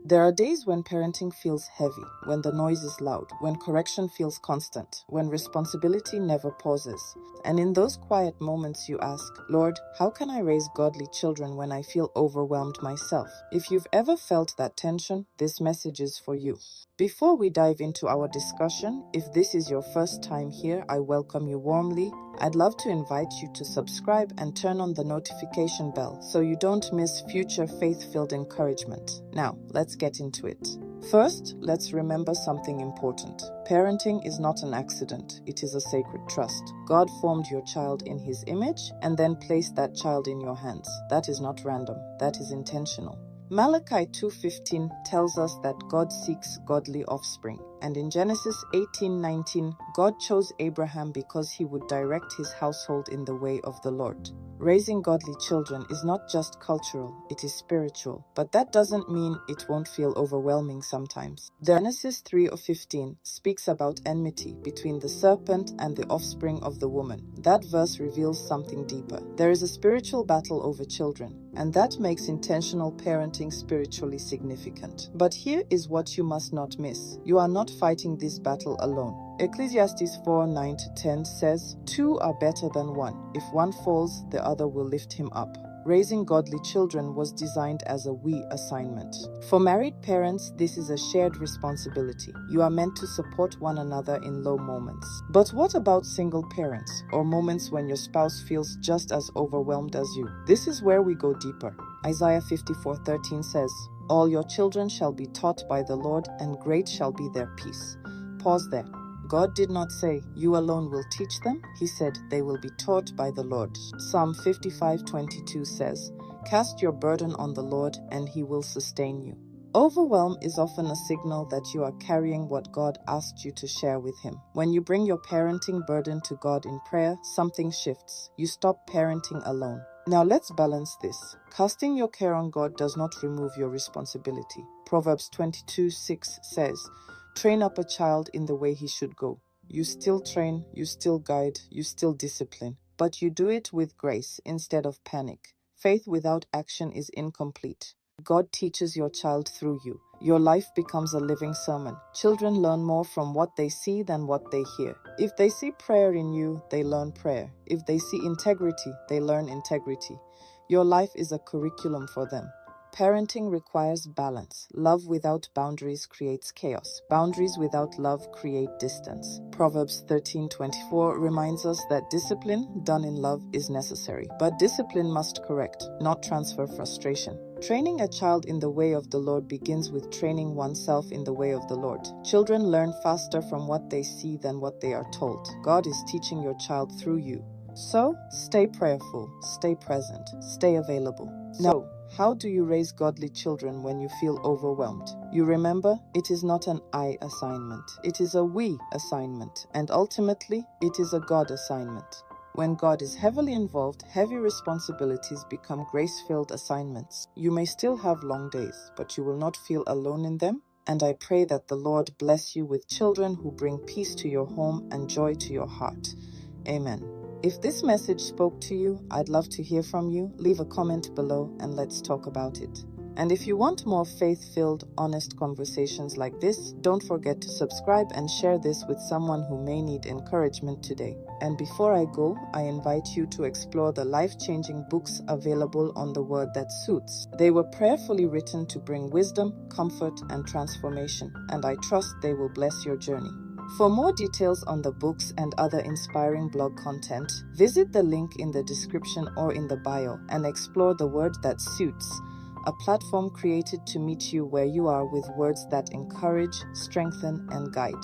There are days when parenting feels heavy, when the noise is loud, when correction feels constant, when responsibility never pauses. And in those quiet moments you ask, Lord, how can I raise godly children when I feel overwhelmed myself? If you've ever felt that tension, this message is for you. Before we dive into our discussion, if this is your first time here, I welcome you warmly. I'd love to invite you to subscribe and turn on the notification bell so you don't miss future faith-filled encouragement. Now, let's get into it. First, let's remember something important. Parenting is not an accident, it is a sacred trust. God formed your child in His image and then placed that child in your hands. That is not random, that is intentional. Malachi 2:15 tells us that God seeks godly offspring, and in Genesis 18:19, God chose Abraham because he would direct his household in the way of the Lord. Raising godly children is not just cultural, it is spiritual, but that doesn't mean it won't feel overwhelming sometimes. Genesis 3:15 speaks about enmity between the serpent and the offspring of the woman. That verse reveals something deeper. There is a spiritual battle over children, and that makes intentional parenting spiritually significant. But here is what you must not miss. You are not fighting this battle alone. Ecclesiastes 4:9-10 says, "Two are better than one. If one falls, the other will lift him up." Raising godly children was designed as a we assignment. For married parents, this is a shared responsibility. You are meant to support one another in low moments. But what about single parents, or moments when your spouse feels just as overwhelmed as you? This is where we go deeper. Isaiah 54:13 says, "All your children shall be taught by the Lord, and great shall be their peace." Pause there. God did not say, "You alone will teach them." He said, "They will be taught by the Lord." Psalm 55:22 says, "Cast your burden on the Lord, and He will sustain you." Overwhelm is often a signal that you are carrying what God asked you to share with Him. When you bring your parenting burden to God in prayer, something shifts. You stop parenting alone. Now let's balance this. Casting your care on God does not remove your responsibility. Proverbs 22:6 says, "Train up a child in the way he should go." You still train, you still guide, you still discipline, but you do it with grace instead of panic. Faith without action is incomplete. God teaches your child through you. Your life becomes a living sermon. Children learn more from what they see than what they hear. If they see prayer in you, they learn prayer. If they see integrity, they learn integrity. Your life is a curriculum for them. Parenting requires balance. Love without boundaries creates chaos. Boundaries without love create distance. Proverbs 13:24 reminds us that discipline done in love is necessary, but discipline must correct, not transfer frustration. Training a child in the way of the Lord begins with training oneself in the way of the Lord. Children learn faster from what they see than what they are told. God is teaching your child through you. So, stay prayerful, stay present, stay available. Now, how do you raise godly children when you feel overwhelmed? You remember, it is not an I assignment. It is a we assignment. And ultimately, it is a God assignment. When God is heavily involved, heavy responsibilities become grace-filled assignments. You may still have long days, but you will not feel alone in them. And I pray that the Lord bless you with children who bring peace to your home and joy to your heart. Amen. If this message spoke to you, I'd love to hear from you. Leave a comment below and let's talk about it. And if you want more faith-filled, honest conversations like this, don't forget to subscribe and share this with someone who may need encouragement today. And before I go, I invite you to explore the life-changing books available on The Word That Suits. They were prayerfully written to bring wisdom, comfort, and transformation, and I trust they will bless your journey. For more details on the books and other inspiring blog content, visit the link in the description or in the bio and explore The Word That Suits, a platform created to meet you where you are with words that encourage, strengthen, and guide.